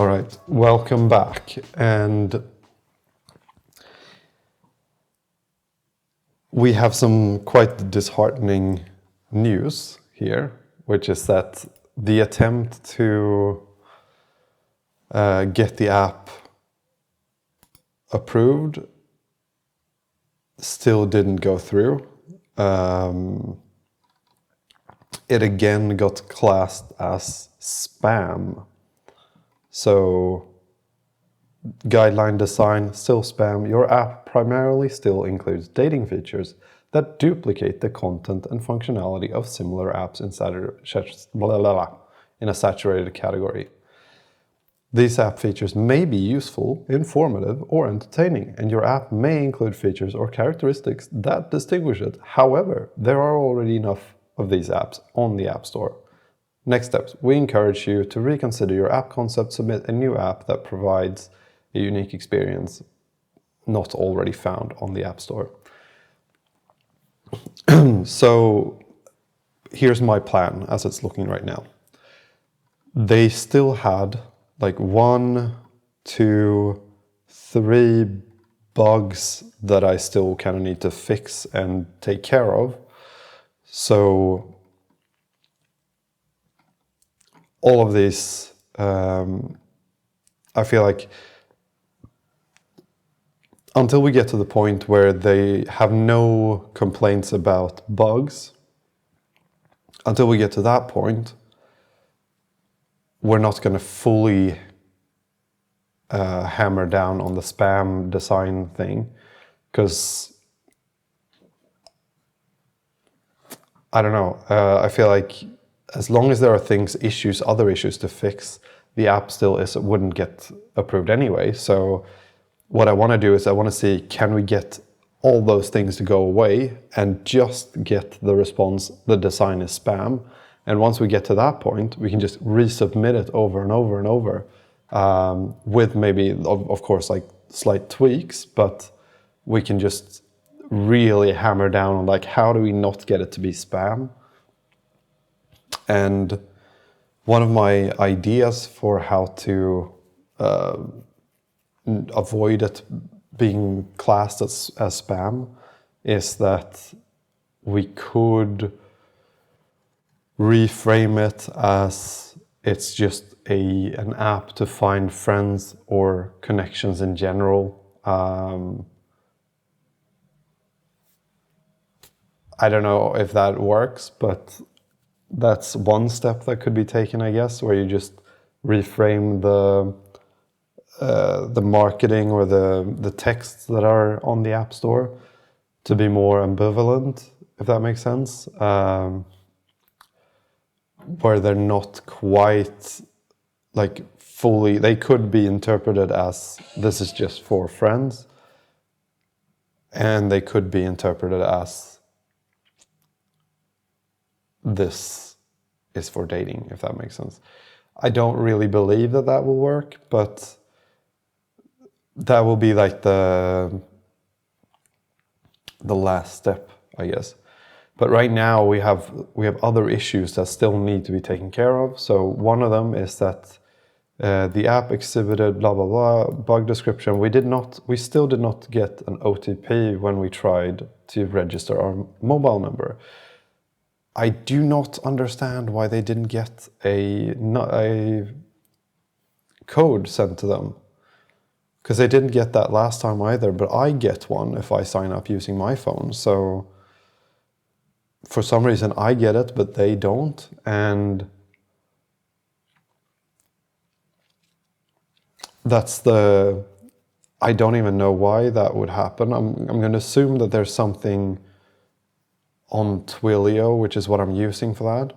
All right, welcome back. And we have some quite disheartening news here, which is that the attempt to get the app approved still didn't go through. It again got classed as spam. So, guideline design, still spam. Your app primarily still includes dating features that duplicate the content and functionality of similar apps in a saturated category. These app features may be useful, informative, or entertaining, and your app may include features or characteristics that distinguish it. However, there are already enough of these apps on the App Store. Next steps, we encourage you to reconsider your app concept, submit a new app that provides a unique experience not already found on the App Store. So here's my plan as it's looking right now. They still had like 1, 2, 3 bugs that I still kind of need to fix and take care of. So all of these, I feel like until we get to the point where they have no complaints about bugs, until we get to that point, we're not going to fully hammer down on the spam design thing, because I don't know, I feel like as long as there are other issues to fix, the app still wouldn't get approved anyway. So what I want to do is I want to see, can we get all those things to go away and just get the response, the design is spam. And once we get to that point, we can just resubmit it over and over and over, with maybe, of course, like slight tweaks, but we can just really hammer down on like, how do we not get it to be spam? And one of my ideas for how to avoid it being classed as spam is that we could reframe it as it's just an app to find friends or connections in general. I don't know if that works, but that's one step that could be taken, I guess, where you just reframe the marketing or the texts that are on the App Store to be more ambivalent, if that makes sense, where they're not quite like fully, they could be interpreted as this is just for friends, and they could be interpreted as this is for dating, if that makes sense. I don't really believe that will work, but that will be like the last step, I guess. But right now we have other issues that still need to be taken care of. So one of them is that the app exhibited blah blah blah bug description. We still did not get an OTP when we tried to register our mobile number. I do not understand why they didn't get a code sent to them, because they didn't get that last time either, but I get one if I sign up using my phone. So for some reason I get it, but they don't. And I don't even know why that would happen. I'm going to assume that there's something on Twilio, which is what I'm using for that.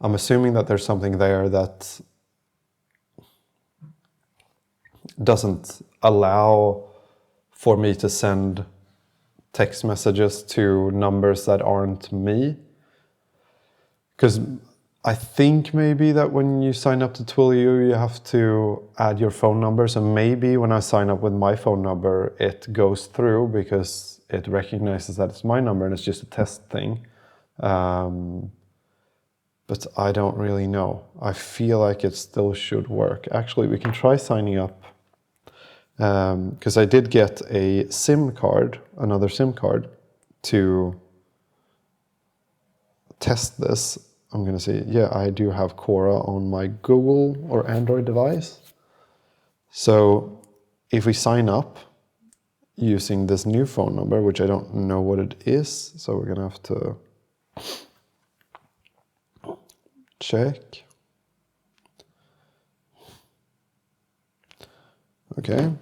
I'm assuming that there's something there that doesn't allow for me to send text messages to numbers that aren't me. Because I think maybe that when you sign up to Twilio, you have to add your phone number. So maybe when I sign up with my phone number, it goes through because it recognizes that it's my number and it's just a test thing. But but I don't really know. I feel like it still should work. Actually, we can try signing up, because I did get a SIM card, another SIM card, to test this. I'm going to see, yeah, I do have Quora on my Google or Android device. So if we sign up using this new phone number, which I don't know what it is, so we're going to have to check. Okay.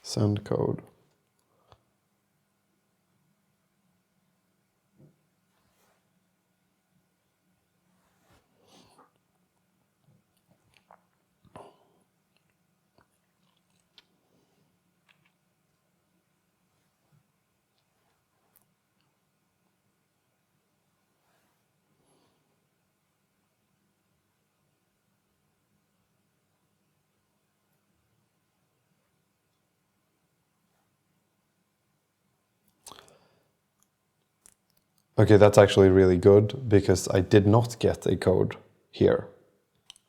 Send code. Okay, that's actually really good because I did not get a code here.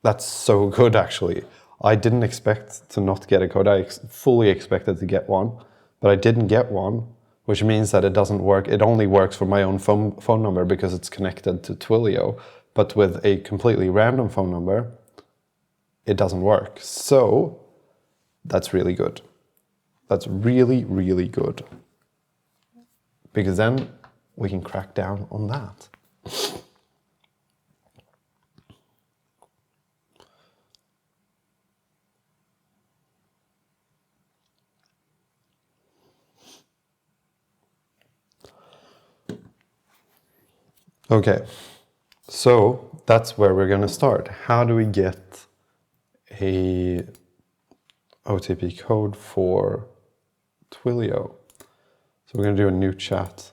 That's so good, actually. I didn't expect to not get a code. I fully expected to get one, but I didn't get one, which means that it doesn't work. It only works for my own phone number because it's connected to Twilio, but with a completely random phone number, it doesn't work. So that's really good. That's really, really good. Because then we can crack down on that. Okay, so that's where we're going to start. How do we get a OTP code for Twilio? So we're going to do a new chat.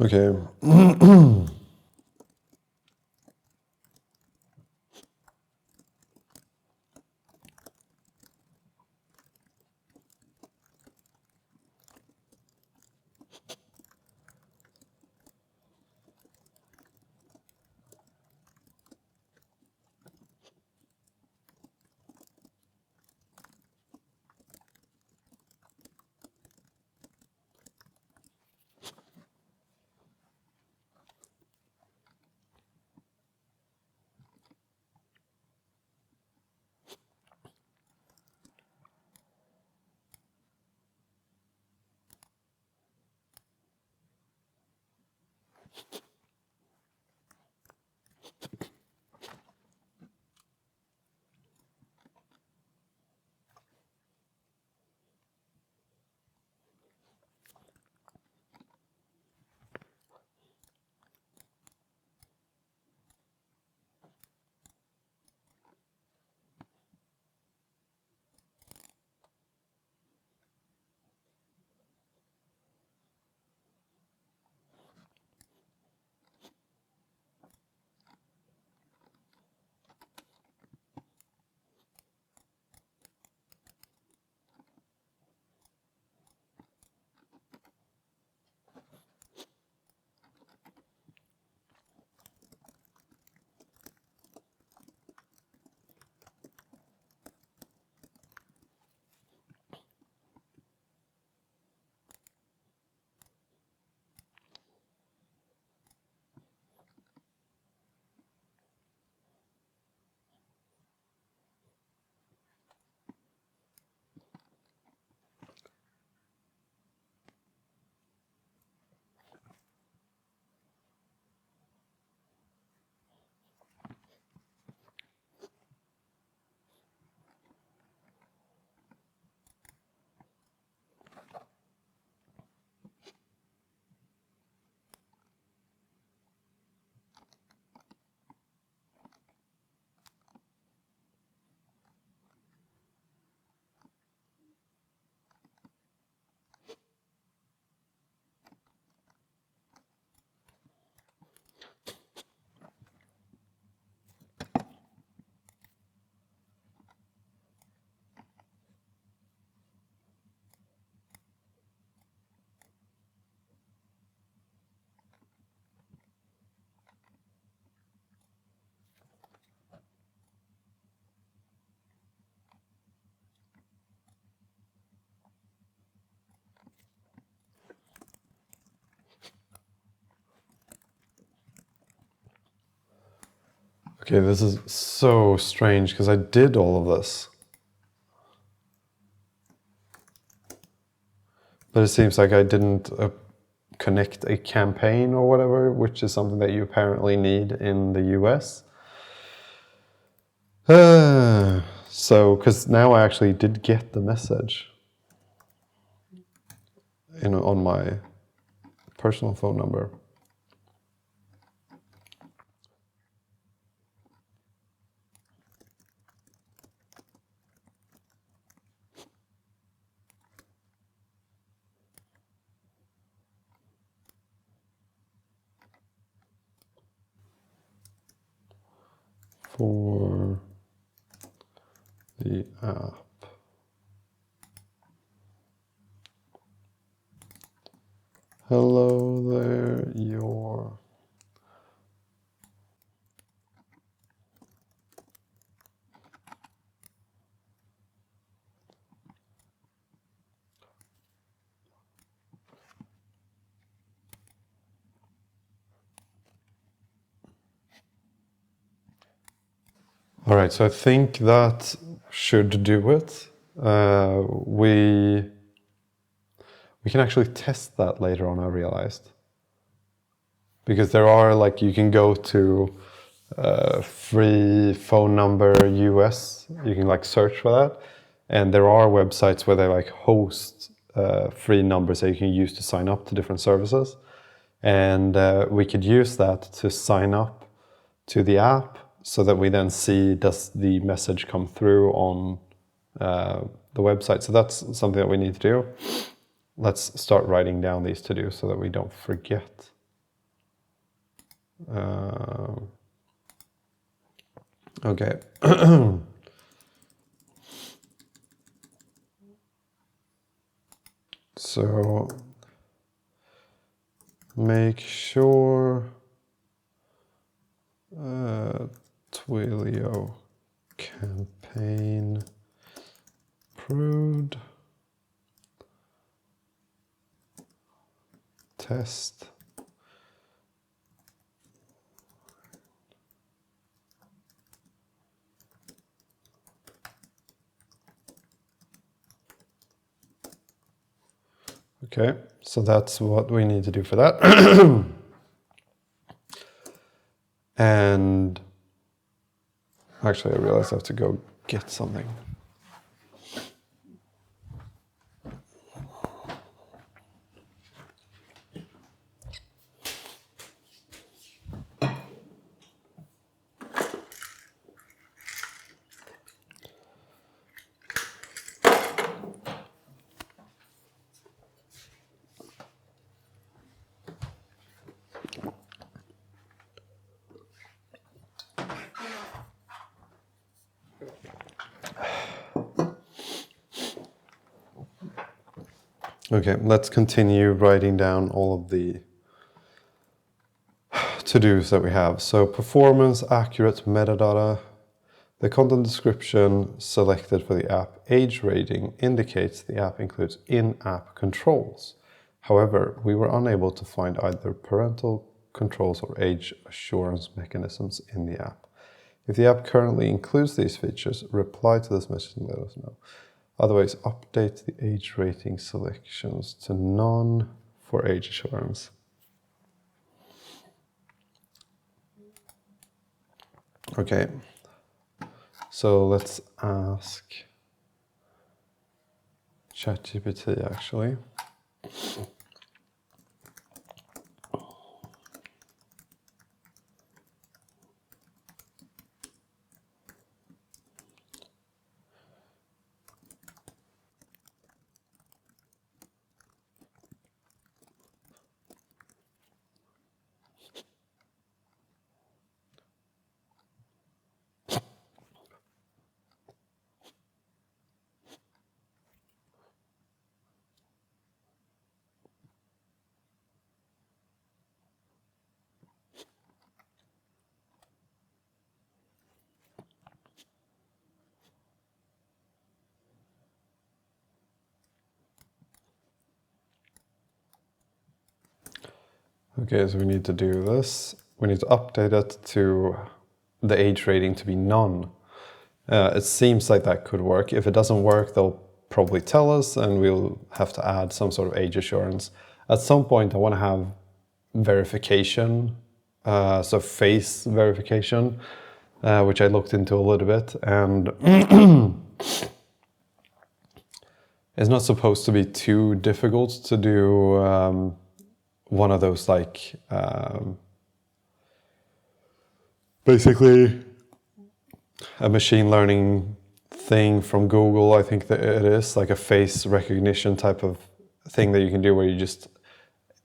Okay. Okay, this is so strange because I did all of this. But it seems like I didn't connect a campaign or whatever, which is something that you apparently need in the US. So, because now I actually did get the message on my personal phone number. For the app. Hello there, your... All right, so I think that should do it. We can actually test that later on, I realized. Because there are, like, you can go to free phone number US, you can like search for that. And there are websites where they like host free numbers that you can use to sign up to different services. And we could use that to sign up to the app so that we then see, does the message come through on the website. So that's something that we need to do. Let's start writing down these to do so that we don't forget. Okay. So make sure Twilio campaign approved. Test. Okay, so that's what we need to do for that. And actually, I realized I have to go get something. Okay, let's continue writing down all of the to-dos that we have. So performance, accurate metadata, the content description selected for the app age rating indicates the app includes in-app controls. However, we were unable to find either parental controls or age assurance mechanisms in the app. If the app currently includes these features, reply to this message and let us know. Otherwise, update the age rating selections to none for age assurance. Okay, so let's ask ChatGPT actually. Okay, so we need to do this. We need to update it to the age rating to be none. It seems like that could work. If it doesn't work, they'll probably tell us and we'll have to add some sort of age assurance. At some point, I want to have verification, so face verification, which I looked into a little bit, and it's not supposed to be too difficult to do one of those like basically a machine learning thing from Google. I think that it is like a face recognition type of thing that you can do where you just,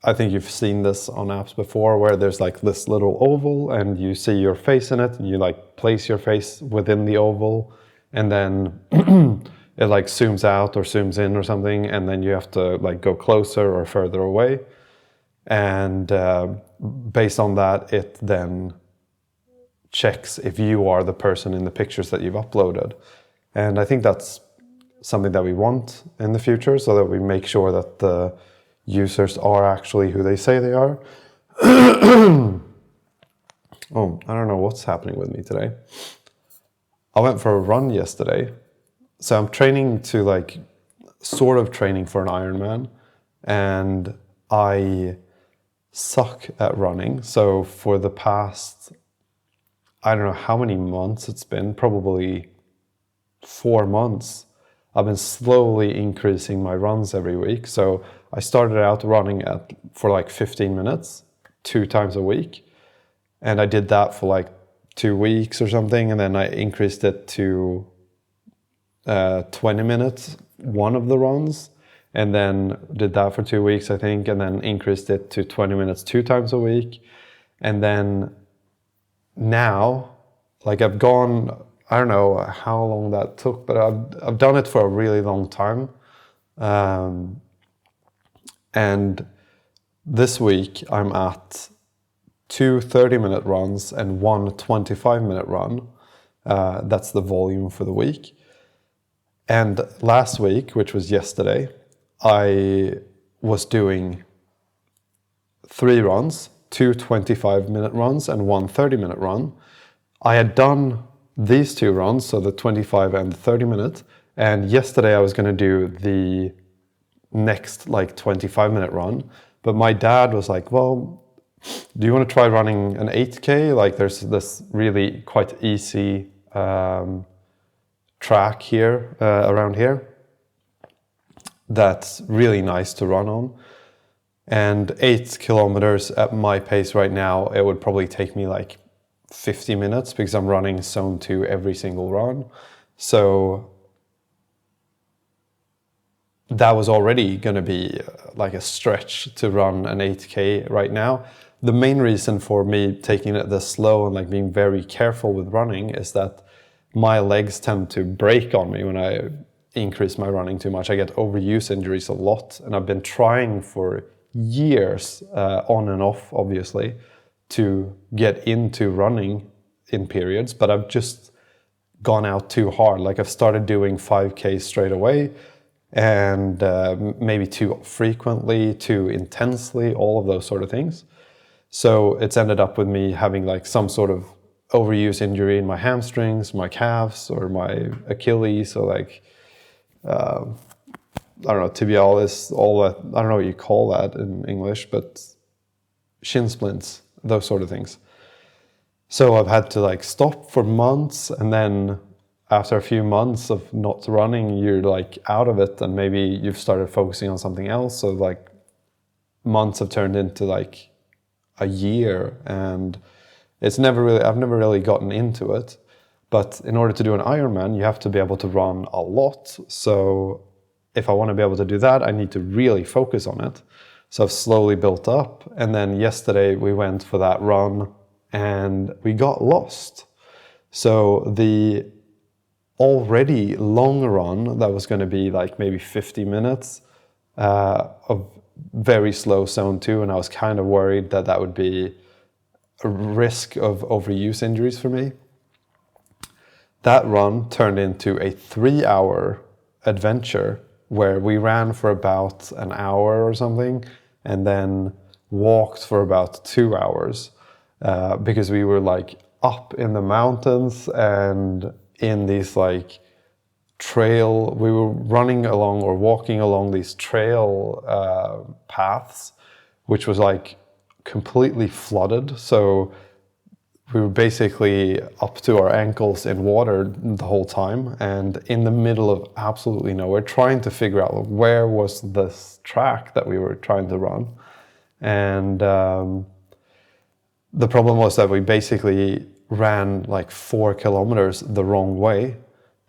I think you've seen this on apps before, where there's like this little oval and you see your face in it and you like place your face within the oval and then it like zooms out or zooms in or something, and then you have to like go closer or further away. And based on that, it then checks if you are the person in the pictures that you've uploaded. And I think that's something that we want in the future, so that we make sure that the users are actually who they say they are. Oh, I don't know what's happening with me today. I went for a run yesterday. So I'm training to like, sort of training for an Ironman, and I suck at running. So for the past, I don't know how many months it's been, probably 4 months, I've been slowly increasing my runs every week. So I started out running for like 15 minutes, 2 times a week. And I did that for like 2 weeks or something. And then I increased it to 20 minutes, one of the runs. And then did that for 2 weeks, I think. And then increased it to 20 minutes 2 times a week. And then now, like I've gone, I don't know how long that took, but I've done it for a really long time. And this week I'm at 2 30-minute runs and 1 25-minute run. That's the volume for the week. And last week, which was yesterday, I was doing 3 runs, 2 25-minute runs and 1 30-minute run. I had done these 2 runs, so the 25 and the 30-minute, and yesterday I was going to do the next like 25-minute run, but my dad was like, well, do you want to try running an 8K? Like there's this really quite easy track here, around here, that's really nice to run on. And 8 kilometers at my pace right now, it would probably take me like 50 minutes because I'm running zone 2 every single run. So that was already going to be like a stretch to run an 8K right now. The main reason for me taking it this slow and like being very careful with running is that my legs tend to break on me when I increase my running too much. I get overuse injuries a lot, and I've been trying for years, on and off, obviously, to get into running in periods, but I've just gone out too hard. Like I've started doing 5K straight away, and maybe too frequently, too intensely, all of those sort of things. So it's ended up with me having like some sort of overuse injury in my hamstrings, my calves, or my Achilles, or like, I don't know, tibialis, all that. I don't know what you call that in English, but shin splints, those sort of things. So I've had to like stop for months, and then after a few months of not running, you're like out of it, and maybe you've started focusing on something else. So like months have turned into like a year, and I've never really gotten into it. But in order to do an Ironman, you have to be able to run a lot. So if I want to be able to do that, I need to really focus on it. So I've slowly built up. And then yesterday we went for that run and we got lost. So the already long run that was going to be like maybe 50 minutes of very slow zone 2, and I was kind of worried that that would be a risk of overuse injuries for me. That run turned into a 3-hour adventure where we ran for about an hour or something and then walked for about 2 hours because we were like up in the mountains and in these like we were running along or walking along these trail paths, which was like completely flooded. So we were basically up to our ankles in water the whole time and in the middle of absolutely nowhere, trying to figure out where was this track that we were trying to run. And the problem was that we basically ran like 4 kilometers the wrong way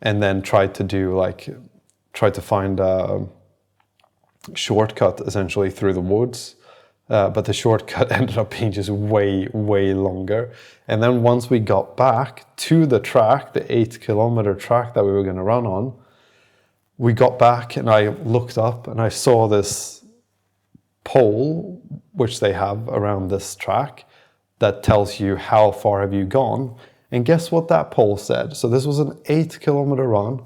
and then tried to find a shortcut essentially through the woods. But the shortcut ended up being just way, way longer. And then once we got back to the track, the 8-kilometer track that we were going to run on, we got back and I looked up and I saw this pole, which they have around this track, that tells you how far have you gone. And guess what that pole said? So this was an 8-kilometer run.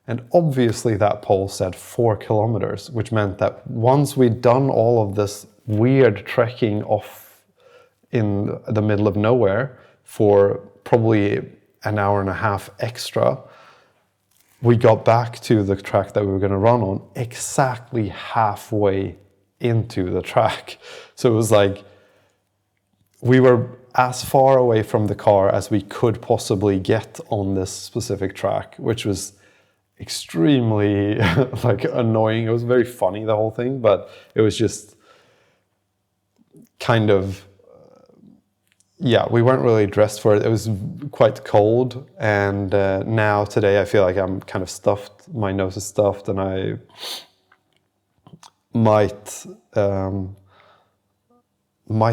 And obviously that pole said 4 kilometers, which meant that once we'd done all of this weird trekking off in the middle of nowhere for probably an hour and a half extra, we got back to the track that we were going to run on exactly halfway into the track. So it was like we were as far away from the car as we could possibly get on this specific track, which was extremely like annoying. It was very funny, the whole thing, but it was just kind of we weren't really dressed for it. It was quite cold, and now today I feel like I'm kind of stuffed. My nose is stuffed, and I might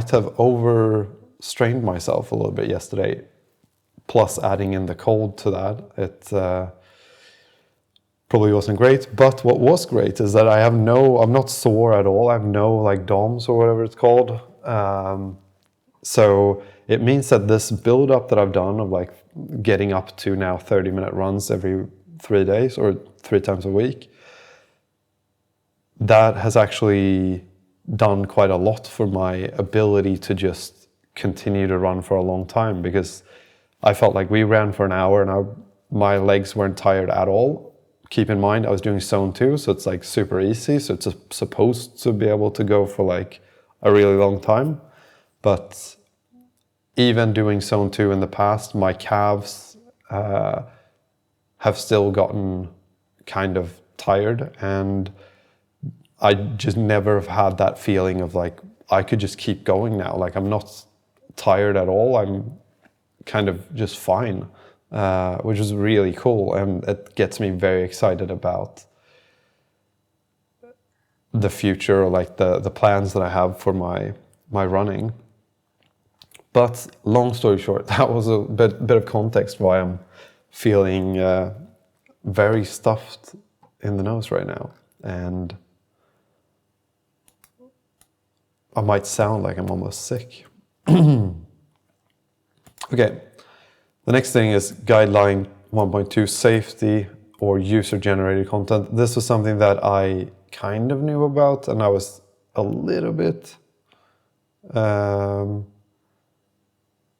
have overstrained myself a little bit yesterday. Plus, adding in the cold to that, it probably wasn't great. But what was great is that I'm not sore at all. I have no like DOMS or whatever it's called. So it means that this build up that I've done of like getting up to now 30-minute runs every 3 days or 3 times a week, that has actually done quite a lot for my ability to just continue to run for a long time, because I felt like we ran for an hour and my legs weren't tired at all. Keep in mind, I was doing zone 2, so it's like super easy. So it's supposed to be able to go for like a really long time. But even doing zone 2 in the past, my calves have still gotten kind of tired, and I just never have had that feeling of like, I could just keep going now. Like I'm not tired at all. I'm kind of just fine, which is really cool. And it gets me very excited about the future, or like the plans that I have for my running. But long story short, that was a bit of context why I'm feeling very stuffed in the nose right now. And I might sound like I'm almost sick. Okay, the next thing is guideline 1.2, safety or user-generated content. This was something that I kind of knew about, and I was a little bit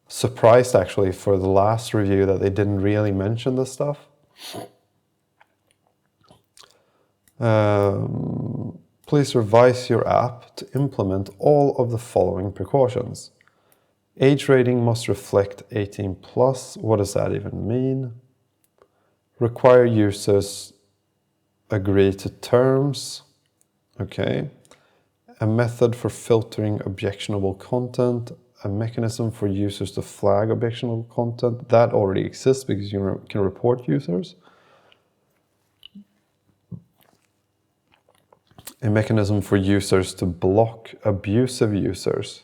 surprised actually for the last review that they didn't really mention this stuff. Please revise your app to implement all of the following precautions. Age rating must reflect 18 plus. What does that even mean? Require users agree to terms. Okay. A method for filtering objectionable content. A mechanism for users to flag objectionable content. That already exists because you can report users. A mechanism for users to block abusive users.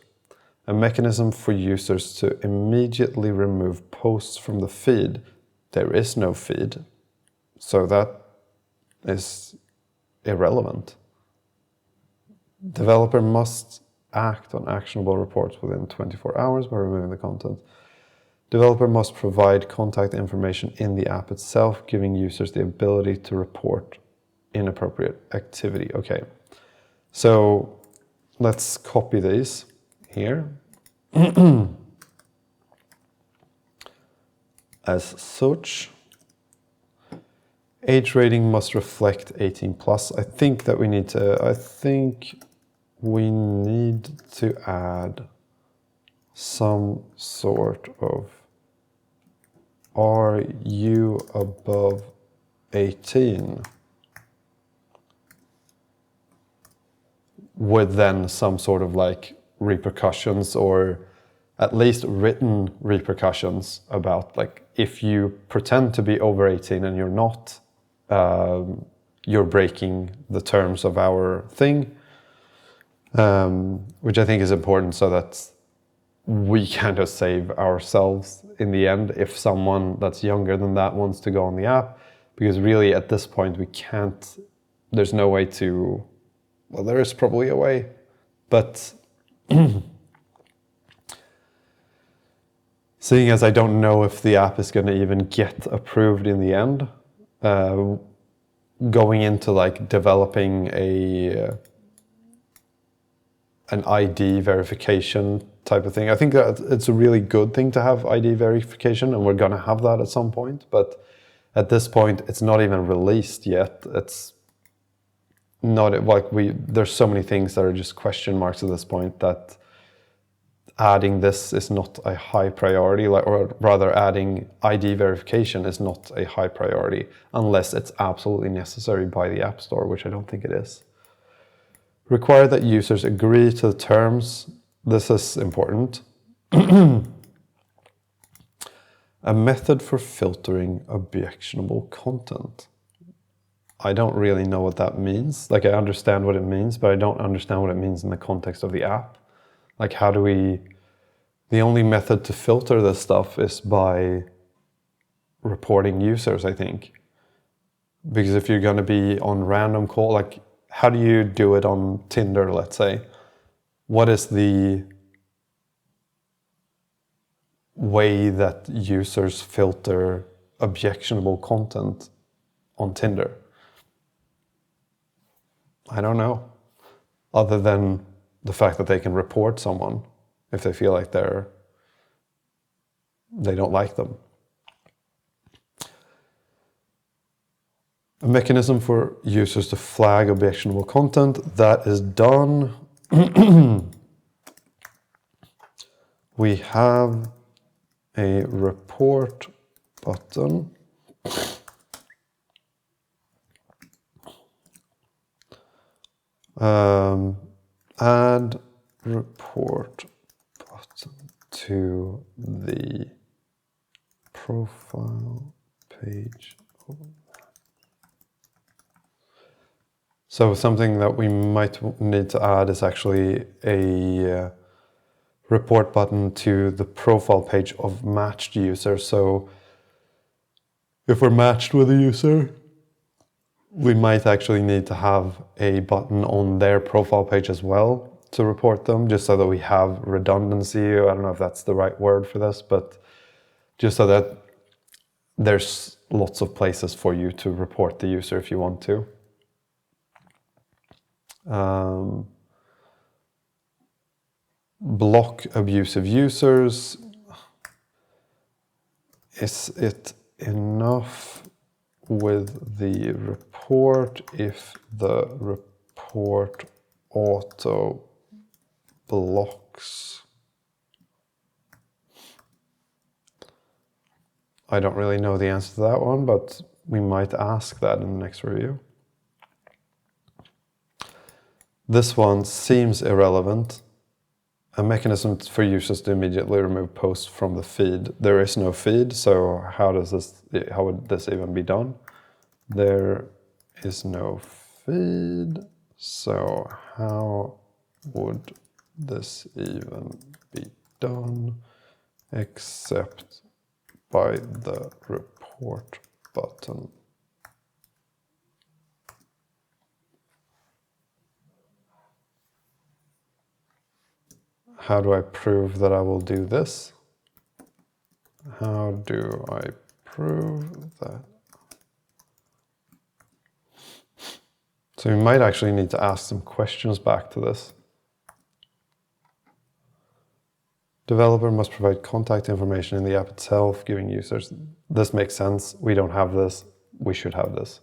A mechanism for users to immediately remove posts from the feed. There is no feed, so that is irrelevant. Developer must act on actionable reports within 24 hours by removing the content. Developer must provide contact information in the app itself, giving users the ability to report inappropriate activity. Okay, so let's copy these here. as such. Age rating must reflect 18 plus. I think we need to add some sort of, are you above 18? With then some sort of like repercussions, or at least written repercussions about, like, if you pretend to be over 18 and you're not, you're breaking the terms of our thing, which I think is important so that we kind of save ourselves in the end if someone that's younger than that wants to go on the app, because really at this point we can't, there's no way to, well, there is probably a way, but seeing as I don't know if the app is going to even get approved in the end, going into like developing an ID verification type of thing. I think that it's a really good thing to have ID verification, and we're going to have that at some point, but at this point it's not even released yet. It's not like there's so many things that are just question marks at this point that adding this is not a high priority, or rather adding ID verification is not a high priority unless it's absolutely necessary by the App Store, which I don't think it is. Require that users agree to the terms. This is important. A method for filtering objectionable content. I don't really know what that means. Like, I understand what it means, but I don't understand what it means in the context of the app. Like, how do we... The only method to filter this stuff is by reporting users, I think. Because if you're going to be on random call, like, how do you do it on Tinder, let's say? What is the way that users filter objectionable content on Tinder? I don't know. Other than the fact that they can report someone if they feel like they don't like them. A mechanism for users to flag objectionable content, that is done. We have a report button. Add report button to the profile page. So something that we might need to add is actually a report button to the profile page of matched users. So if we're matched with a user, we might actually need to have a button on their profile page as well to report them, just so that we have redundancy. I don't know if that's the right word for this, but just so that there's lots of places for you to report the user if you want to. Block abusive users. Is it enough with the report if the report auto blocks? I don't really know the answer to that one, but we might ask that in the next review. This one seems irrelevant. A mechanism for users to immediately remove posts from the feed. There is no feed, so how would this even be done? There is no feed, so how would this even be done except by the report button? How do I prove that I will do this? How do I prove that? So we might actually need to ask some questions back to this. Developer must provide contact information in the app itself, giving users. This makes sense. We don't have this. We should have this.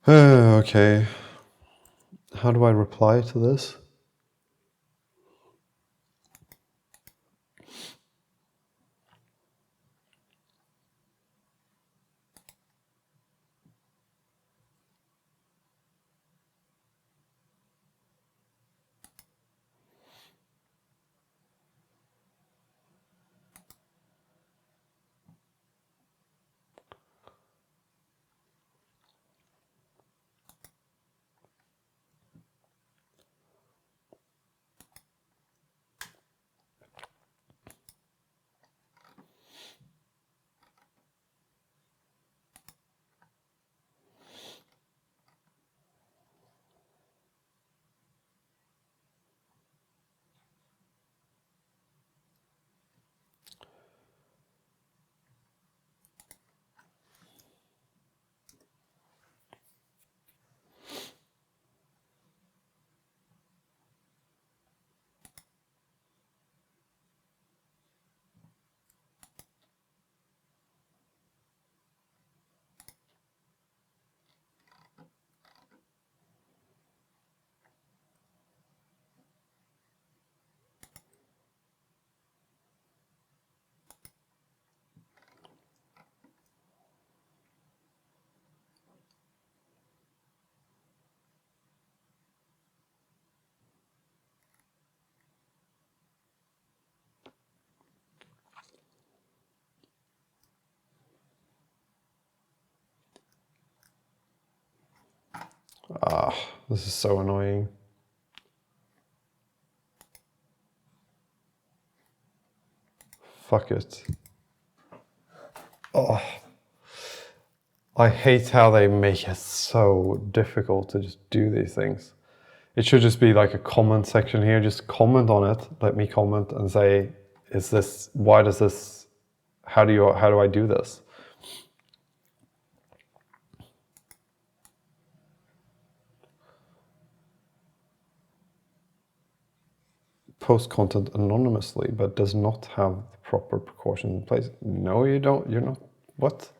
Okay. How do I reply to this? This is so annoying. Fuck it. Oh. I hate how they make it so difficult to just do these things. It should just be like a comment section here. Just comment on it. Let me comment and say, is this, why does this, how do I do this? Post content anonymously, but does not have the proper precautions in place. No, you don't. You're not. What?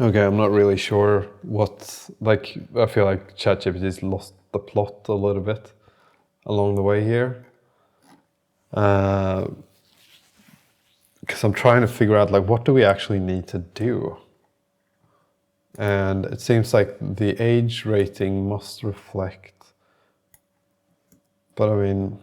Okay, I'm not really sure what, like, I feel like ChatGPT's lost the plot a little bit along the way here. Because I'm trying to figure out, like, what do we actually need to do? And it seems like the age rating must reflect, but I mean,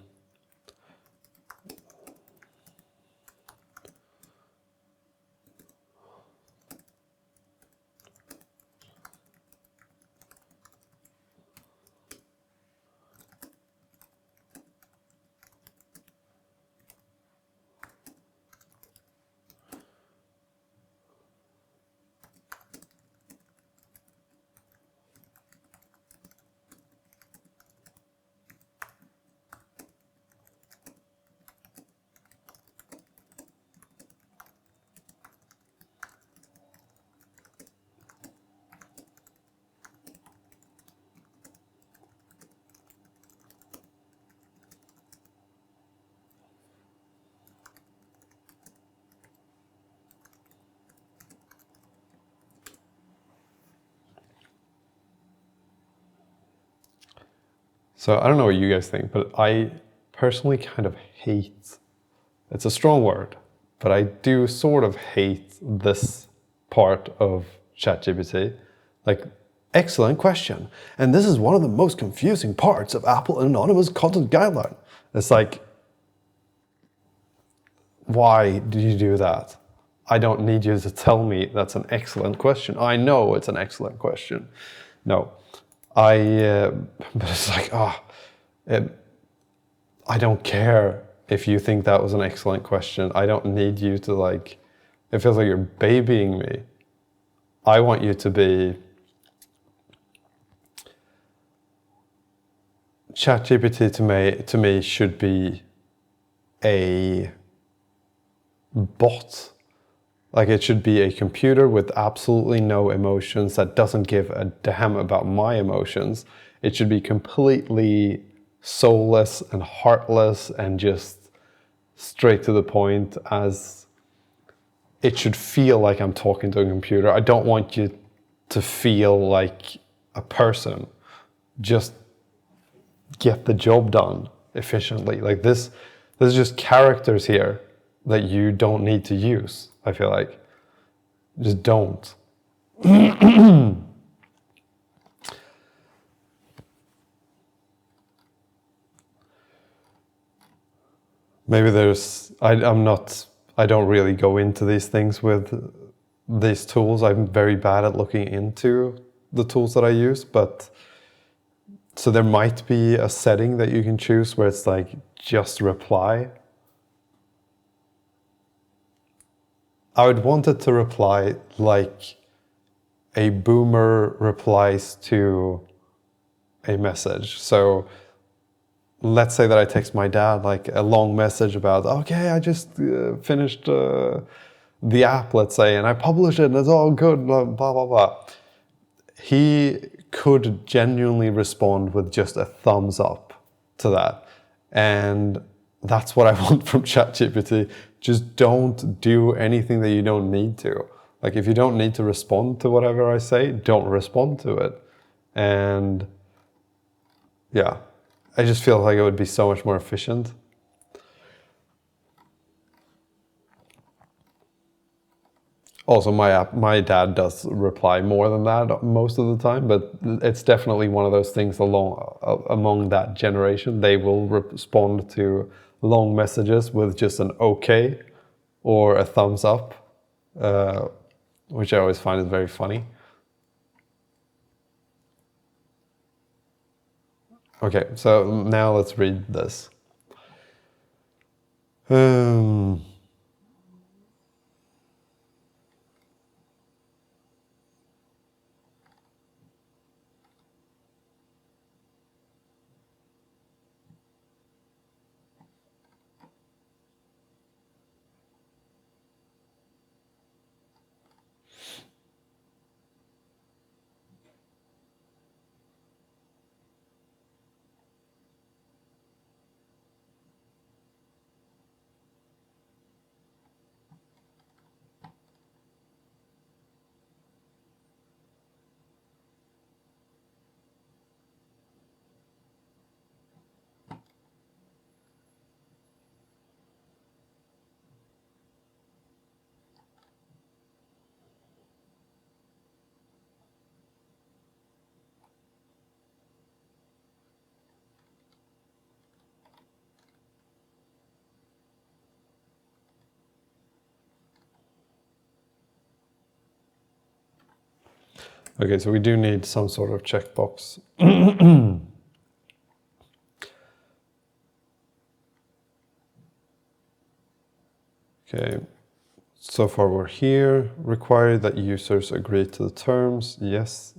so I don't know what you guys think, but I personally kind of hate, it's a strong word, but I do sort of hate this part of ChatGPT. Like, excellent question. And this is one of the most confusing parts of Apple Anonymous Content Guideline. It's like, why do you do that? I don't need you to tell me that's an excellent question. I know it's an excellent question. No, but it's like, I don't care if you think that was an excellent question. I don't need you to, like, it feels like you're babying me. I want you to be, ChatGPT to me should be a bot. Like, it should be a computer with absolutely no emotions that doesn't give a damn about my emotions. It should be completely soulless and heartless and just straight to the point, as it should feel like I'm talking to a computer. I don't want you to feel like a person. Just get the job done efficiently. Like, this, there's just characters here that you don't need to use, I feel like. Just don't. Maybe there's, I'm not I don't really go into these things with these tools. I'm very bad at looking into the tools that I use, but so there might be a setting that you can choose where it's like just reply. I would want it to reply like a boomer replies to a message. So let's say that I text my dad like a long message about, okay, I just finished the app, let's say, and I published it and it's all good, blah, blah, blah. He could genuinely respond with just a thumbs up to that. And that's what I want from ChatGPT. Just don't do anything that you don't need to. Like if you don't need to respond to whatever I say, don't respond to it. And yeah, I just feel like it would be so much more efficient. Also, my dad does reply more than that most of the time, but it's definitely one of those things among that generation. They will respond to long messages with just an okay or a thumbs up, which I always find is very funny. Okay, so now let's read this. Okay, so we do need some sort of checkbox. Okay, so far we're here. Require that users agree to the terms. Yes,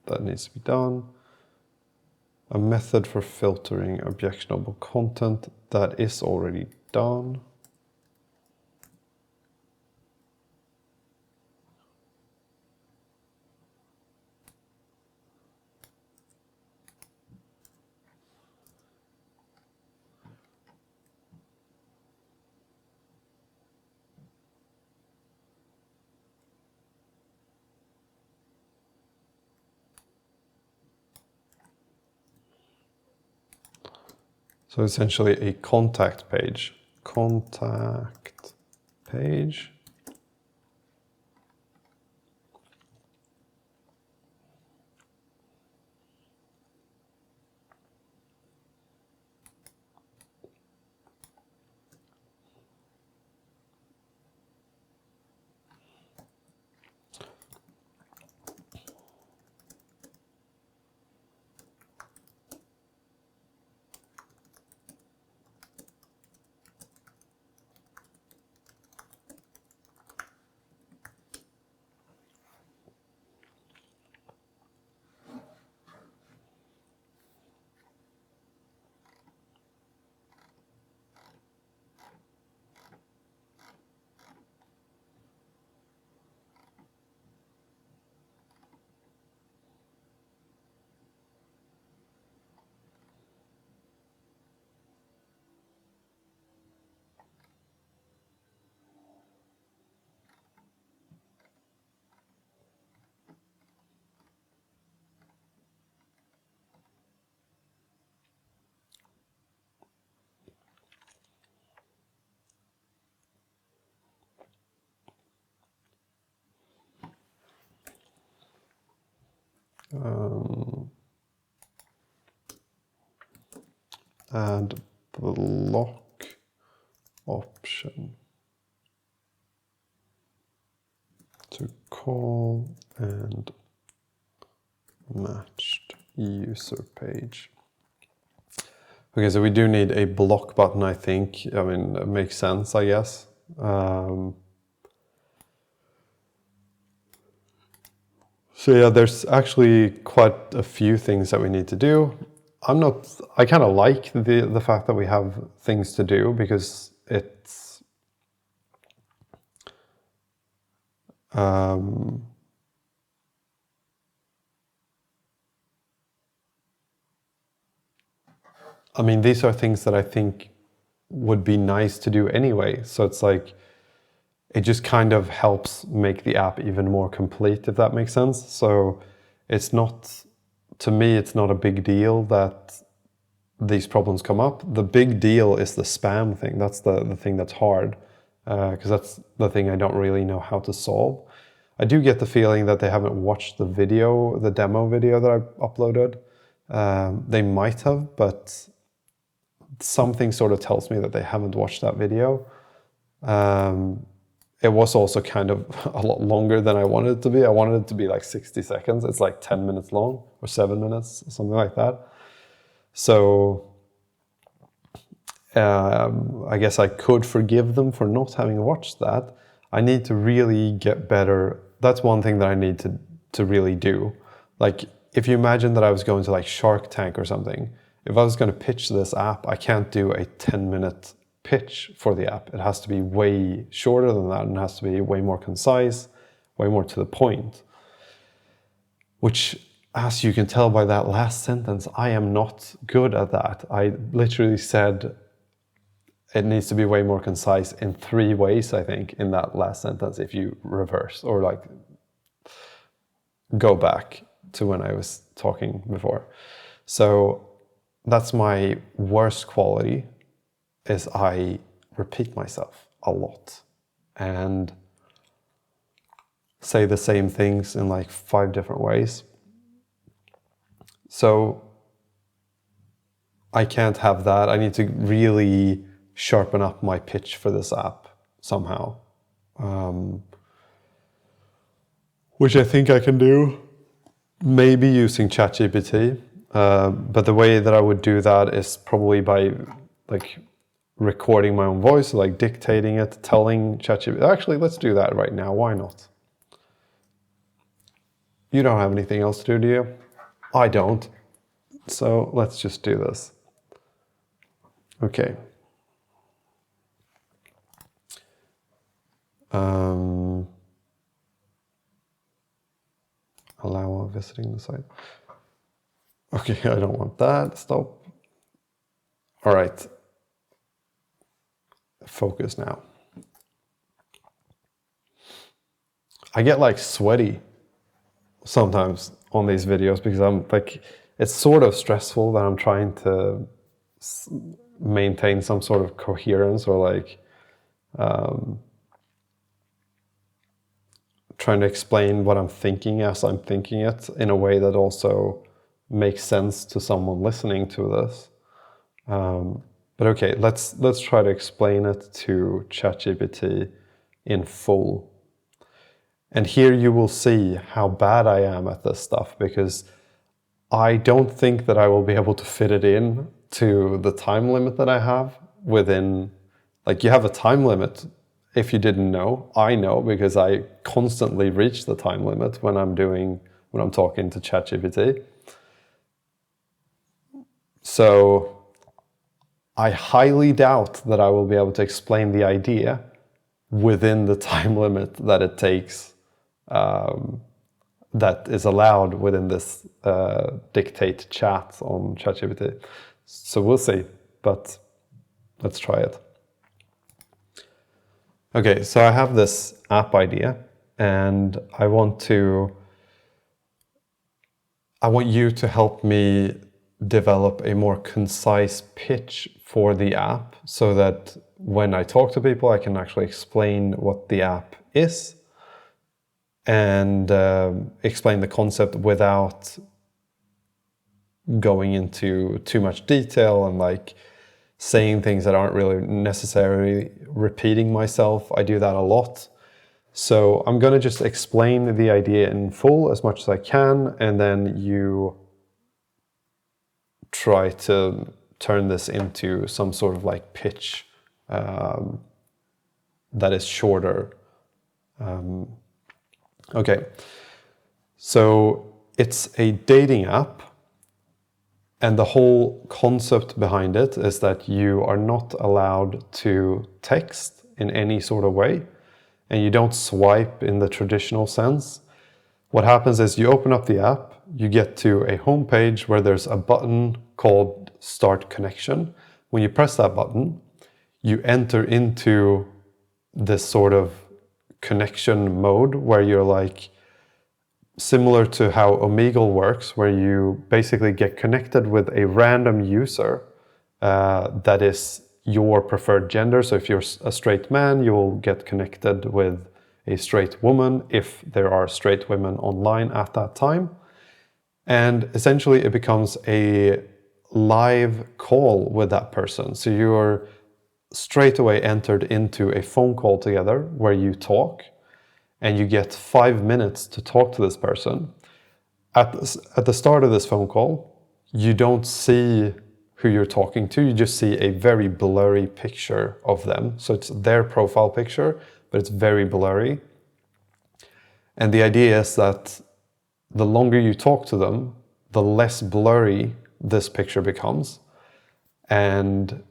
that needs to be done. A method for filtering objectionable content. That is already done. So essentially a contact page. Contact page. Add block option. to call and matched user page. Okay, so we do need a block button, I think. I mean, it makes sense, I guess. So yeah, there's actually quite a few things that we need to do. I kind of like the fact that we have things to do, because it's I mean, these are things that I think would be nice to do anyway. So it's like, it just kind of helps make the app even more complete, if that makes sense. So it's not, to me, it's not a big deal that these problems come up. The big deal is the spam thing. That's the thing that's hard, because that's the thing I don't really know how to solve. I do get the feeling that they haven't watched the video, the demo video that I uploaded. They might have, but something sort of tells me that they haven't watched that video. It was also kind of a lot longer than I wanted it to be. I wanted it to be like 60 seconds. It's like 10 minutes long, or 7 minutes, something like that. So I guess I could forgive them for not having watched that. I need to really get better. That's one thing that I need to really do. Like, if you imagine that I was going to like Shark Tank or something, if I was going to pitch this app, I can't do a 10-minute pitch for the app. It has to be way shorter than that, and it has to be way more concise, way more to the point. Which, as you can tell by that last sentence, I am not good at that. I literally said it needs to be way more concise in 3 ways, I think, in that last sentence, if you reverse or like go back to when I was talking before. So that's my worst quality, is I repeat myself a lot and say the same things in like 5 different ways. So I can't have that. I need to really sharpen up my pitch for this app somehow, which I think I can do, maybe using ChatGPT. But the way that I would do that is probably by like recording my own voice, like dictating it, telling ChatGPT. Actually, let's do that right now. Why not? You don't have anything else to do, do you? I don't. So let's just do this. Okay. Allow while visiting the site. Okay, I don't want that. Stop. All right. Focus now. I get like sweaty sometimes on these videos, because I'm like, it's sort of stressful that I'm trying to maintain some sort of coherence, or like trying to explain what I'm thinking as I'm thinking it in a way that also makes sense to someone listening to this. But okay, let's try to explain it to ChatGPT in full. And here you will see how bad I am at this stuff, because I don't think that I will be able to fit it in to the time limit that I have within, like, you have a time limit. If you didn't know, I know, because I constantly reach the time limit when I'm talking to ChatGPT. So I highly doubt that I will be able to explain the idea within the time limit that it takes, that is allowed within this dictate chat on ChatGPT. So we'll see, but let's try it. Okay, so I have this app idea, and I want you to help me develop a more concise pitch for the app, so that when I talk to people, I can actually explain what the app is and explain the concept without going into too much detail and like saying things that aren't really necessarily repeating myself. I do that a lot. So I'm going to just explain the idea in full as much as I can, and then you try to turn this into some sort of like pitch that is shorter. Okay, so it's a dating app, and the whole concept behind it is that you are not allowed to text in any sort of way, and you don't swipe in the traditional sense. What happens is you open up the app, you get to a home page where there's a button called Start Connection. When you press that button, you enter into this sort of connection mode where you're like, similar to how Omegle works, where you basically get connected with a random user that is your preferred gender. So if you're a straight man, you'll get connected with a straight woman if there are straight women online at that time. And essentially it becomes a live call with that person. So you're straight away entered into a phone call together where you talk, and you get 5 minutes to talk to this person. At the start of this phone call, you don't see who you're talking to, you just see a very blurry picture of them. So it's their profile picture, but it's very blurry. And the idea is that the longer you talk to them, the less blurry this picture becomes. And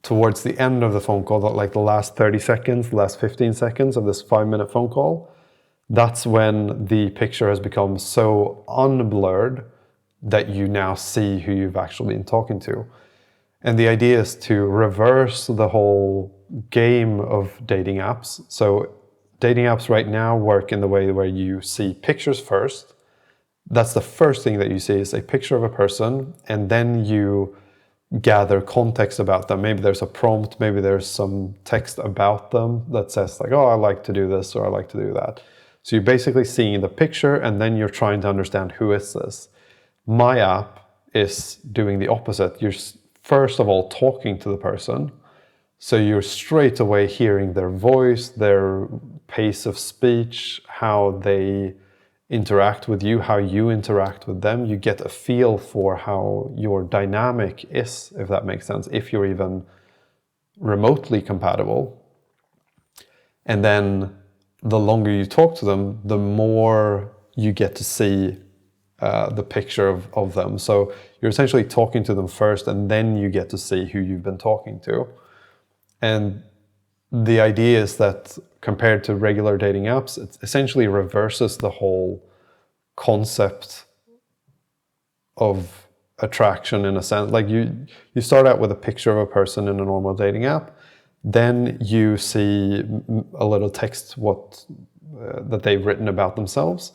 towards the end of the phone call, like the last 30 seconds, the last 15 seconds of this 5-minute phone call, that's when the picture has become so unblurred that you now see who you've actually been talking to. And the idea is to reverse the whole game of dating apps. So dating apps right now work in the way where you see pictures first. That's the first thing that you see, is a picture of a person, and then you gather context about them. Maybe there's a prompt, maybe there's some text about them that says like, oh, I like to do this or I like to do that. So you're basically seeing the picture, and then you're trying to understand, who is this? My app is doing the opposite. You're first of all talking to the person. So you're straight away hearing their voice, their pace of speech, how they interact with you, how you interact with them. You get a feel for how your dynamic is, if that makes sense, if you're even remotely compatible. And then the longer you talk to them, the more you get to see the picture of them. So you're essentially talking to them first, and then you get to see who you've been talking to. And the idea is that compared to regular dating apps, it essentially reverses the whole concept of attraction in a sense. Like you start out with a picture of a person in a normal dating app, then you see a little text that they've written about themselves,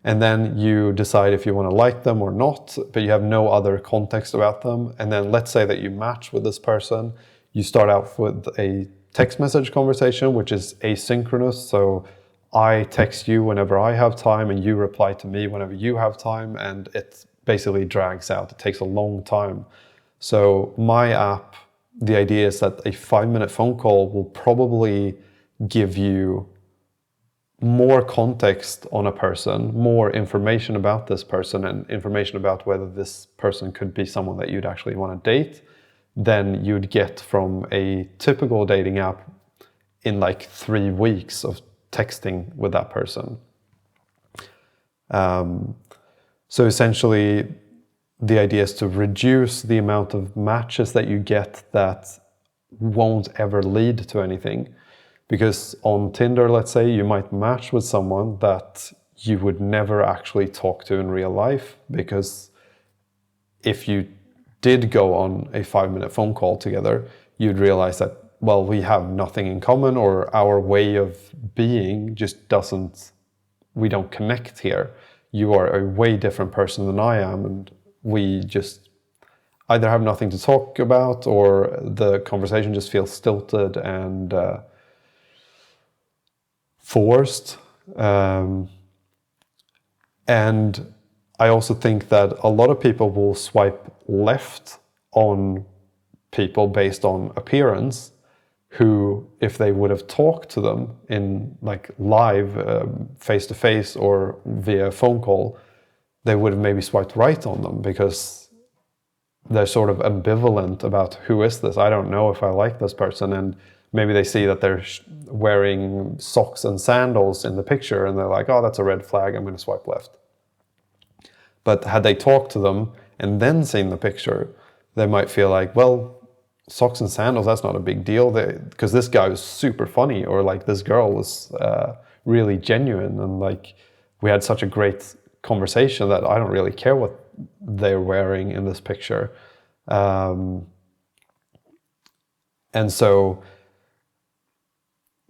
and then you decide if you want to like them or not, but you have no other context about them. And then let's say that you match with this person. You start out with a text message conversation, which is asynchronous. So I text you whenever I have time, and you reply to me whenever you have time, and it basically drags out. It takes a long time. So my app, the idea is that a 5-minute phone call will probably give you more context on a person, more information about this person, and information about whether this person could be someone that you'd actually want to date, than you'd get from a typical dating app in like 3 weeks of texting with that person. So essentially, the idea is to reduce the amount of matches that you get that won't ever lead to anything. Because on Tinder, let's say, you might match with someone that you would never actually talk to in real life, because if you did go on a 5-minute phone call together, you'd realize that, well, we have nothing in common, or our way of being just doesn't, we don't connect here. You are a way different person than I am, and we just either have nothing to talk about, or the conversation just feels stilted and forced. And I also think that a lot of people will swipe left on people based on appearance, who, if they would have talked to them in like live, face to face or via phone call, they would have maybe swiped right on them, because they're sort of ambivalent about who is this. I don't know if I like this person, and maybe they see that they're wearing socks and sandals in the picture, and they're like, oh, that's a red flag, I'm going to swipe left. But had they talked to them and then seen the picture, they might feel like, well, socks and sandals, that's not a big deal, because this guy was super funny, or like this girl was really genuine, and like we had such a great conversation that I don't really care what they're wearing in this picture. And so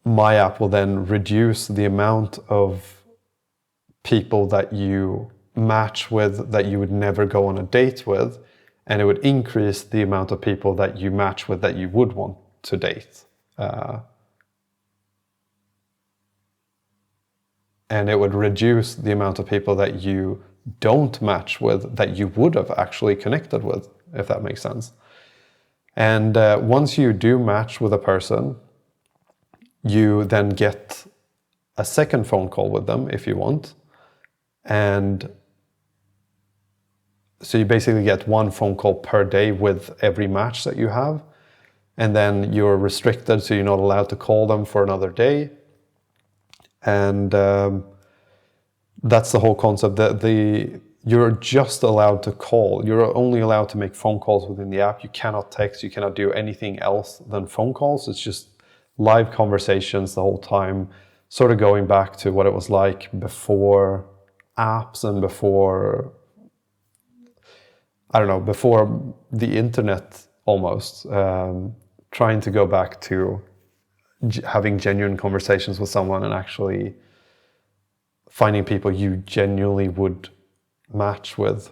my app will then reduce the amount of people that you match with that you would never go on a date with, and it would increase the amount of people that you match with that you would want to date. And it would reduce the amount of people that you don't match with that you would have actually connected with, if that makes sense. And once you do match with a person, you then get a second phone call with them if you want. And so you basically get one phone call per day with every match that you have. And then you're restricted, so you're not allowed to call them for another day. And that's the whole concept. You're just allowed to call. You're only allowed to make phone calls within the app. You cannot text. You cannot do anything else than phone calls. It's just live conversations the whole time, sort of going back to what it was like before apps and before, I don't know, before the internet almost. Trying to go back to having genuine conversations with someone and actually finding people you genuinely would match with.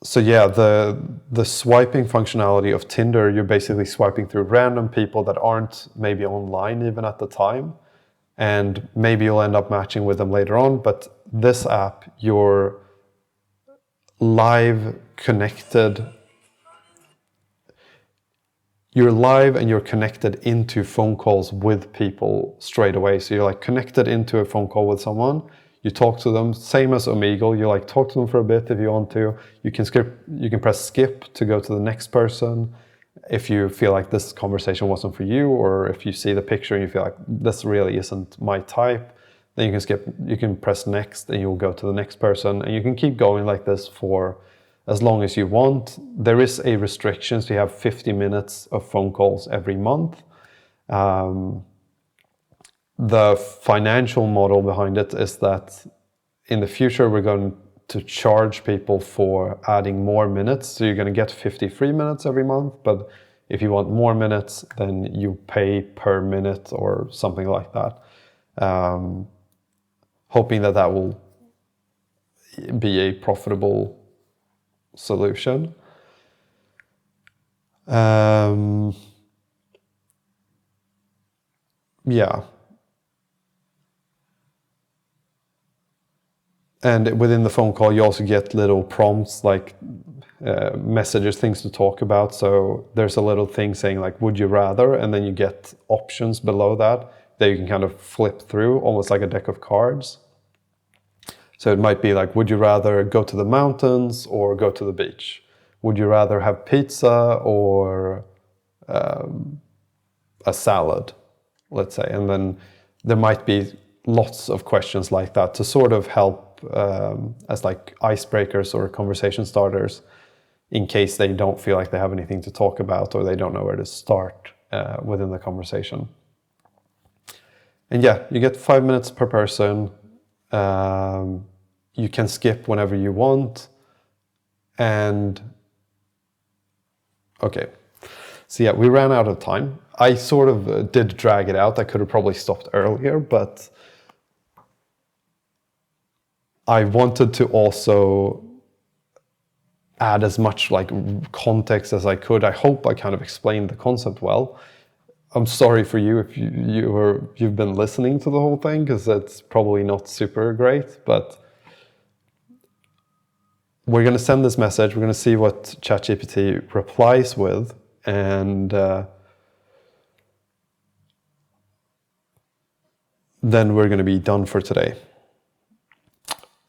So yeah, the swiping functionality of Tinder, you're basically swiping through random people that aren't maybe online even at the time, and maybe you'll end up matching with them later on. But this app, you're live connected. You're live and you're connected into phone calls with people straight away. So you're like connected into a phone call with someone. You talk to them, same as Omegle. You like talk to them for a bit if you want to. You can press skip to go to the next person if you feel like this conversation wasn't for you, or if you see the picture and you feel like this really isn't my type, then you can skip. You can press next and you'll go to the next person, and you can keep going like this for as long as you want. There is a restriction, so you have 50 minutes of phone calls every month. The financial model behind it is that in the future we're going to charge people for adding more minutes. So you're going to get 50 free minutes every month, but if you want more minutes, then you pay per minute or something like that. Hoping that will be a profitable solution. Yeah. And within the phone call, you also get little prompts like messages, things to talk about. So there's a little thing saying like, would you rather? And then you get options below that you can kind of flip through, almost like a deck of cards. So it might be like, would you rather go to the mountains or go to the beach? Would you rather have pizza or a salad, let's say? And then there might be lots of questions like that to sort of help as like icebreakers or conversation starters in case they don't feel like they have anything to talk about or they don't know where to start within the conversation. And yeah, you get 5 minutes per person. You can skip whenever you want. And okay, so yeah, we ran out of time. I sort of did drag it out. I could have probably stopped earlier, but I wanted to also add as much like context as I could. I hope I kind of explained the concept well. I'm sorry for you if you've been listening to the whole thing, because it's probably not super great, but we're going to send this message. We're going to see what ChatGPT replies with, and then we're going to be done for today.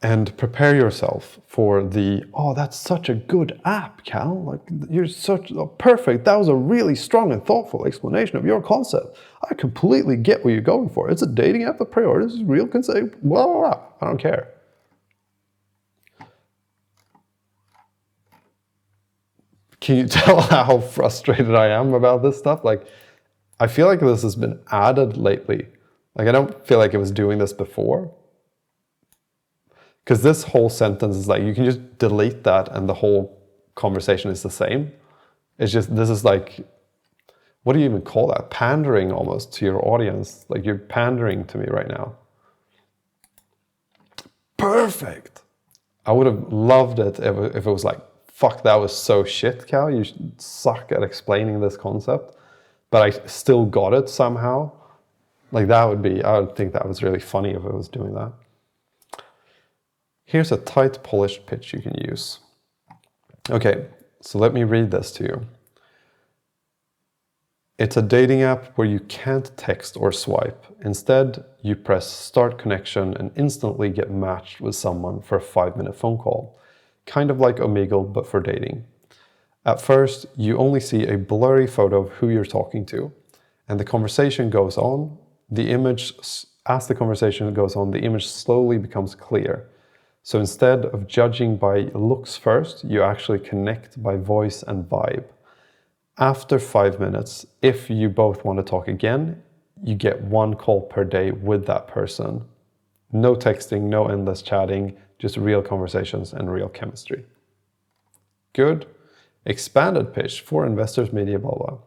And prepare yourself for the, oh, that's such a good app, Cal. Like, you're such perfect. That was a really strong and thoughtful explanation of your concept. I completely get what you're going for. It's a dating app that prioritizes real consent. Blah, blah, blah. I don't care. Can you tell how frustrated I am about this stuff? Like, I feel like this has been added lately. Like, I don't feel like it was doing this before. Because this whole sentence is like, you can just delete that and the whole conversation is the same. It's just, this is like, what do you even call that? Pandering almost to your audience. Like, you're pandering to me right now. Perfect. I would have loved it if it was like, fuck, that was so shit, Cal. You suck at explaining this concept. But I still got it somehow. Like, that would be, I would think that was really funny if it was doing that. Here's a tight, polished pitch you can use. Okay, so let me read this to you. It's a dating app where you can't text or swipe. Instead, you press start connection and instantly get matched with someone for a 5-minute phone call. Kind of like Omegle, but for dating. At first, you only see a blurry photo of who you're talking to, and the conversation goes on. As the conversation goes on, the image slowly becomes clear. So instead of judging by looks first, you actually connect by voice and vibe. After 5 minutes, if you both want to talk again, you get 1 call per day with that person. No texting, no endless chatting, just real conversations and real chemistry. Good. Expanded pitch for investors, media, blah, blah.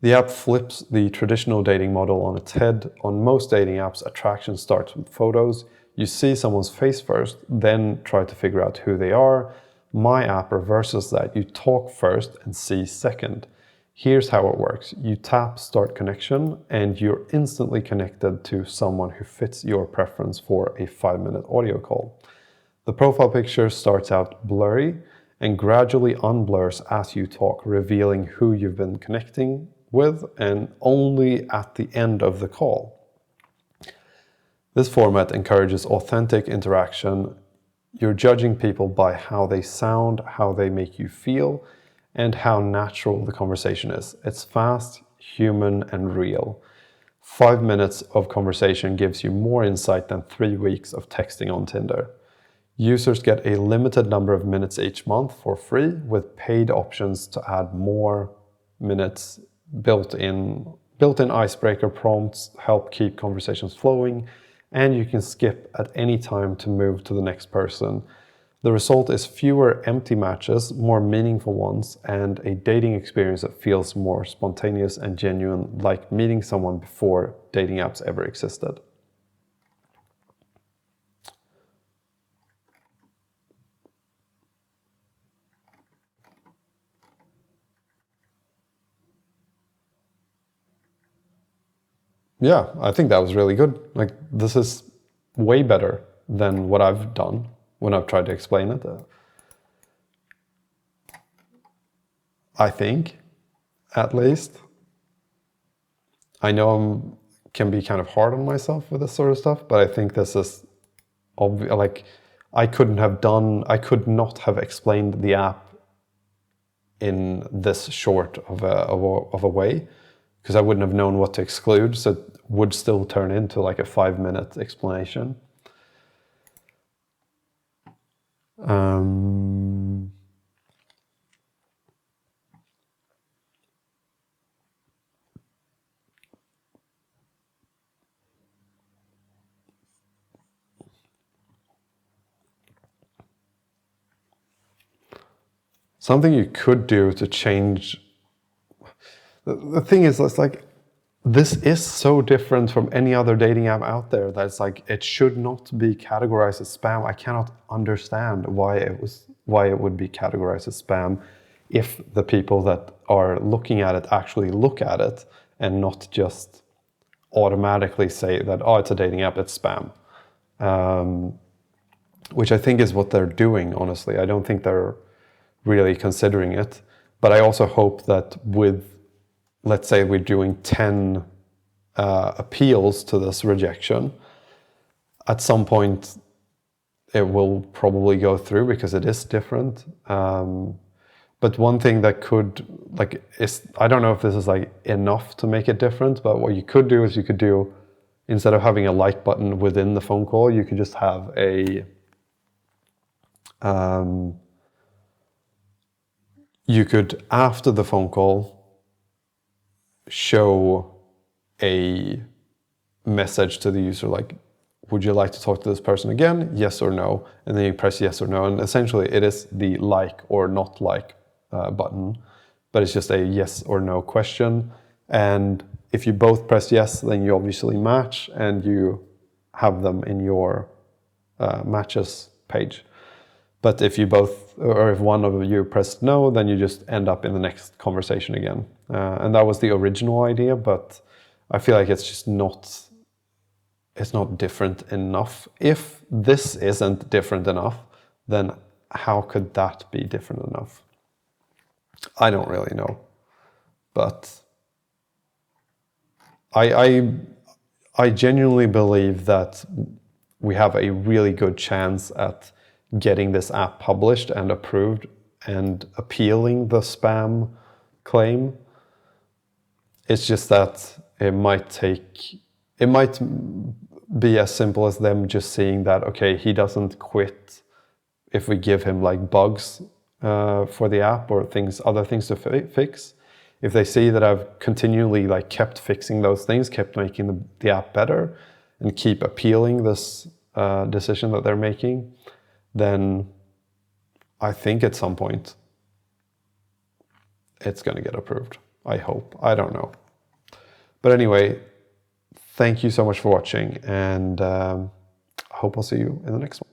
The app flips the traditional dating model on its head. On most dating apps, attraction starts with photos. You see someone's face first, then try to figure out who they are. My app reverses that. You talk first and see second. Here's how it works. You tap start connection and you're instantly connected to someone who fits your preference for a 5-minute audio call. The profile picture starts out blurry and gradually unblurs as you talk, revealing who you've been connecting with and only at the end of the call. This format encourages authentic interaction. You're judging people by how they sound, how they make you feel, and how natural the conversation is. It's fast, human, and real. 5 minutes of conversation gives you more insight than 3 weeks of texting on Tinder. Users get a limited number of minutes each month for free, with paid options to add more minutes. Built-in icebreaker prompts help keep conversations flowing, and you can skip at any time to move to the next person. The result is fewer empty matches, more meaningful ones, and a dating experience that feels more spontaneous and genuine, like meeting someone before dating apps ever existed. Yeah, I think that was really good. Like, this is way better than what I've done when I've tried to explain it. I think, at least. I know I can be kind of hard on myself with this sort of stuff, but I think this is like, I could not have explained the app in this short of a way, because I wouldn't have known what to exclude, so it would still turn into like a 5-minute explanation. Something you could do to change. The thing is, it's like, this is so different from any other dating app out there that it's like, it should not be categorized as spam. I cannot understand why it would be categorized as spam if the people that are looking at it actually look at it and not just automatically say that, oh, it's a dating app, it's spam. which I think is what they're doing, honestly. I don't think they're really considering it. But I also hope that with, let's say we're doing 10 appeals to this rejection, at some point it will probably go through because it is different. But one thing that could, like, is, I don't know if this is like enough to make it different, but what you could do is you could do, instead of having a like button within the phone call, you could just have a, you could, after the phone call, show a message to the user like, would you like to talk to this person again? Yes or no. And then you press yes or no. And essentially it is the like or not like button, but it's just a yes or no question. And if you both press yes, then you obviously match and you have them in your matches page. But if you both, or if one of you pressed no, then you just end up in the next conversation again. And that was the original idea, but I feel like it's just not, it's not different enough. If this isn't different enough, then how could that be different enough? I don't really know. But I genuinely believe that we have a really good chance at getting this app published and approved and appealing the spam claim. It's just that it might be as simple as them just seeing that, okay, he doesn't quit if we give him like bugs for the app or other things to fix. If they see that I've continually like kept fixing those things, kept making the app better, and keep appealing this decision that they're making, then I think at some point it's going to get approved. I hope. I don't know. But anyway, thank you so much for watching, and I hope I'll see you in the next one.